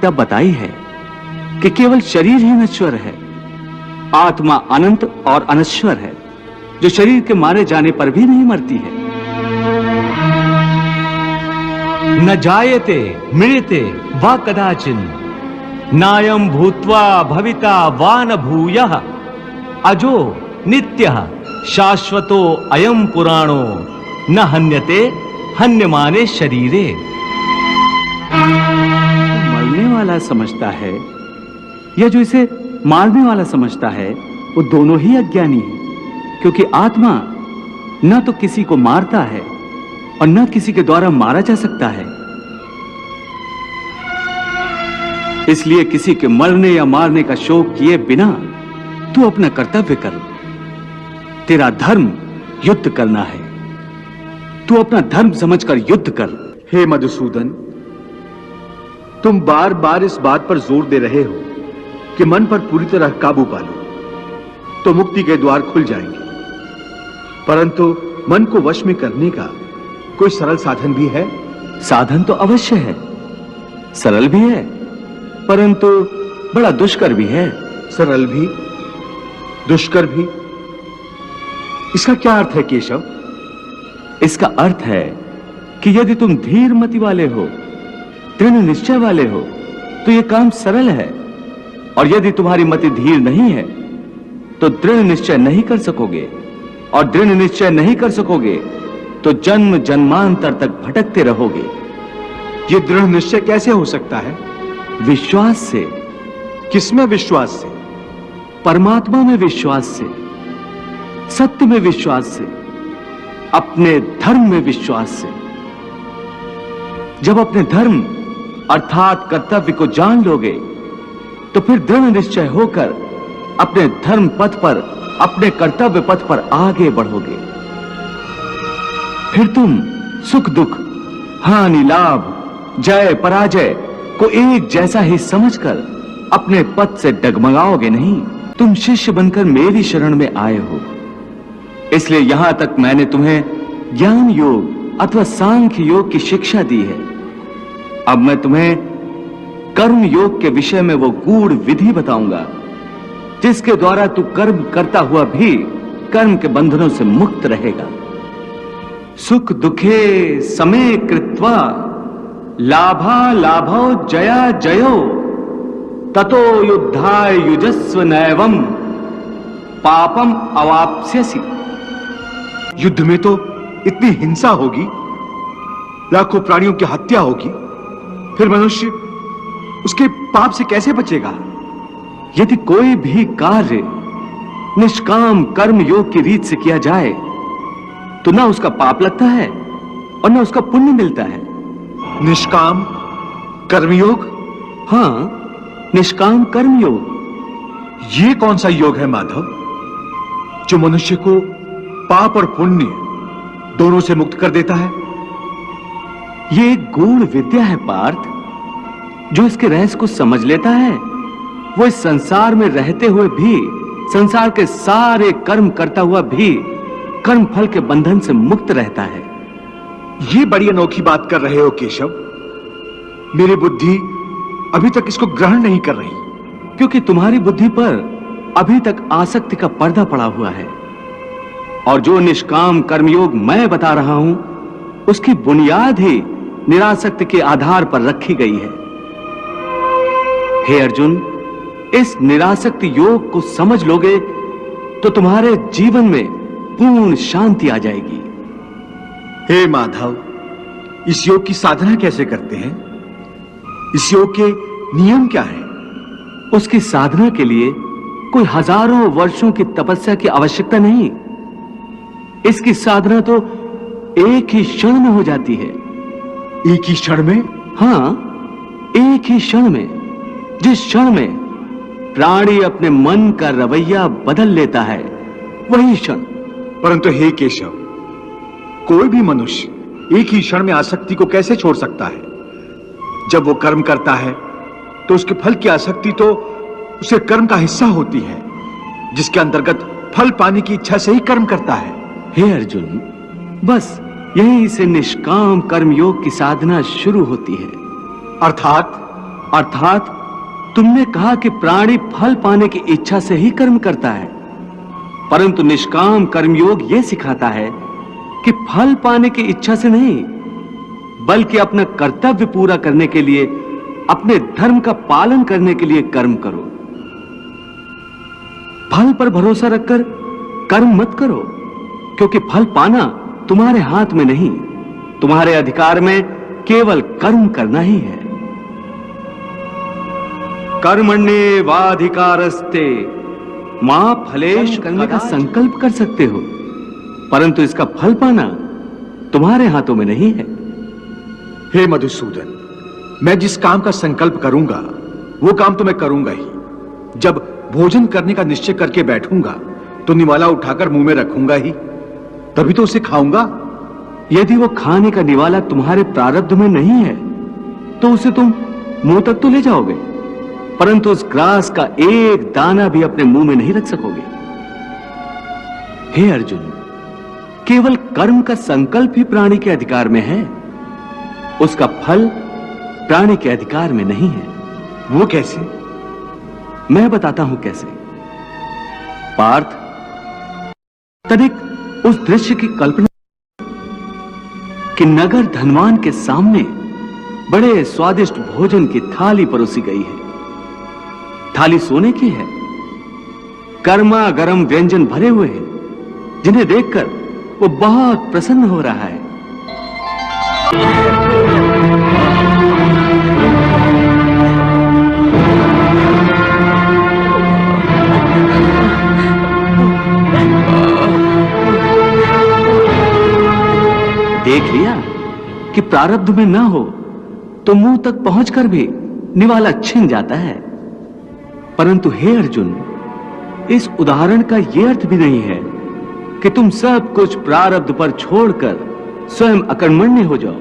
आवश्यकता बताई है कि केवल शरीर ही नश्वर है, आत्मा अनंत और अनश्वर है, जो शरीर के मारे जाने पर भी नहीं मरती है। न जायते मृत्यते वा कदाचिन नायं भूत्वा भविता वा न भूयः अजो नित्यः शाश्वतो अयं पुराणो न हन्यते हन्यमाने शरीरे। मरने वाला समझता है या जो इसे मारने वाला समझता है, वो दोनों ही अज्ञानी हैं, क्योंकि आत्मा न तो किसी को मारता है और न किसी के द्वारा मारा जा सकता है। इसलिए किसी के मरने या मारने का शोक किए बिना तू अपना कर्तव्य कर। तेरा धर्म युद्ध करना है, तू अपना धर्म समझकर युद्ध कर। हे मधुसूदन, तुम बार बार इस बात पर जोर दे रहे हो कि मन पर पूरी तरह काबू पा लो तो मुक्ति के द्वार खुल जाएंगे, परंतु मन को वश में करने का कोई सरल साधन भी है? साधन तो अवश्य है, सरल भी है, परंतु बड़ा दुष्कर भी है। सरल भी, दुष्कर भी, इसका क्या अर्थ है केशव? इसका अर्थ है कि यदि तुम धीर मति वाले हो, दृढ़ निश्चय वाले हो, तो यह काम सरल है, और यदि तुम्हारी मति धीर नहीं है तो दृढ़ निश्चय नहीं कर सकोगे, और दृढ़ निश्चय नहीं कर सकोगे तो जन्म जन्मांतर तक भटकते रहोगे। यह दृढ़ निश्चय कैसे हो सकता है? विश्वास से। किसमें विश्वास से? परमात्मा में विश्वास से, सत्य में विश्वास से, अपने धर्म में विश्वास से। जब अपने धर्म अर्थात कर्तव्य को जान लोगे तो फिर दृढ़ निश्चय होकर अपने धर्म पथ पर, अपने कर्तव्य पथ पर आगे बढ़ोगे। फिर तुम सुख दुख, हानि लाभ, जय पराजय को एक जैसा ही समझकर अपने पथ से डगमगाओगे नहीं। तुम शिष्य बनकर मेरी शरण में आए हो, इसलिए यहां तक मैंने तुम्हें ज्ञान योग अथवा सांख्य योग की शिक्षा दी है। अब मैं तुम्हें कर्म योग के विषय में वो गूढ़ विधि बताऊंगा जिसके द्वारा तू कर्म करता हुआ भी कर्म के बंधनों से मुक्त रहेगा। सुख दुखे समे कृत्वा लाभा लाभो जया जयो ततो युद्धाय युजस्व नैवम पापम अवाप्स्यसि। युद्ध में तो इतनी हिंसा होगी, लाखों प्राणियों की हत्या होगी, फिर मनुष्य उसके पाप से कैसे बचेगा? यदि कोई भी कार्य निष्काम कर्म योग की रीत से किया जाए तो ना उसका पाप लगता है और ना उसका पुण्य मिलता है। निष्काम कर्मयोग? हाँ, निष्काम कर्म योग। ये कौन सा योग है माधव, जो मनुष्य को पाप और पुण्य दोनों से मुक्त कर देता है? ये एक गूढ़ विद्या है पार्थ। जो इसके रहस्य को समझ लेता है वो इस संसार में रहते हुए भी, संसार के सारे कर्म करता हुआ भी कर्म फल के बंधन से मुक्त रहता है। ये बड़ी अनोखी बात कर रहे हो केशव। मेरी बुद्धि अभी तक इसको ग्रहण नहीं कर रही। क्योंकि तुम्हारी बुद्धि पर अभी तक आसक्ति का पर्दा पड़ा हुआ है, और जो निष्काम कर्मयोग मैं बता रहा हूं उसकी बुनियाद ही निरासक्ति के आधार पर रखी गई है। हे अर्जुन, इस निरासक्ति योग को समझ लोगे तो तुम्हारे जीवन में पूर्ण शांति आ जाएगी। हे माधव, इस योग की साधना कैसे करते हैं? इस योग के नियम क्या हैं? उसकी साधना के लिए कोई हजारों वर्षों की तपस्या की आवश्यकता नहीं। इसकी साधना तो एक ही क्षण में हो जाती है। एक ही क्षण में? हाँ, एक ही क्षण में। जिस क्षण में प्राणी अपने मन का रवैया बदल लेता है वही क्षण। परंतु हे केशव, कोई भी मनुष्य एक ही क्षण में आसक्ति को कैसे छोड़ सकता है? जब वो कर्म करता है तो उसके फल की आसक्ति तो उसे कर्म का हिस्सा होती है, जिसके अंतर्गत फल पाने की इच्छा से ही कर्म करता है। हे अर्जुन, बस यहीं से निष्काम कर्म योग की साधना शुरू होती है। अर्थात अर्थात तुमने कहा कि प्राणी फल पाने की इच्छा से ही कर्म करता है, परंतु निष्काम कर्मयोग यह सिखाता है कि फल पाने की इच्छा से नहीं, बल्कि अपना कर्तव्य पूरा करने के लिए, अपने धर्म का पालन करने के लिए कर्म करो। फल पर भरोसा रखकर कर्म मत करो, क्योंकि फल पाना तुम्हारे हाथ में नहीं, तुम्हारे अधिकार में केवल कर्म करना ही है। कर्मण्येवाधिकारस्ते मां फलेषु करने का संकल्प कर सकते हो, परंतु इसका फल पाना तुम्हारे हाथों में नहीं है। हे मधुसूदन, मैं जिस काम का संकल्प करूंगा वो काम तो मैं करूंगा ही। जब भोजन करने का निश्चय करके बैठूंगा तो निवाला उठाकर मुंह में रखूंगा ही, तभी तो उसे खाऊंगा। यदि वो खाने का निवाला तुम्हारे प्रारब्ध में नहीं है तो उसे तुम मुंह तक तो ले जाओगे, परंतु उस ग्रास का एक दाना भी अपने मुंह में नहीं रख सकोगे। हे अर्जुन, केवल कर्म का संकल्प ही प्राणी के अधिकार में है, उसका फल प्राणी के अधिकार में नहीं है। वो कैसे? मैं बताता हूं कैसे। पार्थ, तनिक उस दृश्य की कल्पना कि नगर धनवान के सामने बड़े स्वादिष्ट भोजन की थाली परोसी गई है। थाली सोने की है, गर्मा गर्म व्यंजन भरे हुए हैं, जिन्हें देखकर वो बहुत प्रसन्न हो रहा है। देख लिया कि प्रारब्ध में ना हो तो मुंह तक पहुंचकर भी निवाला छिन जाता है। परंतु हे अर्जुन, इस उदाहरण का यह अर्थ भी नहीं है कि तुम सब कुछ प्रारब्ध पर छोड़कर स्वयं अकर्मण्य हो जाओ।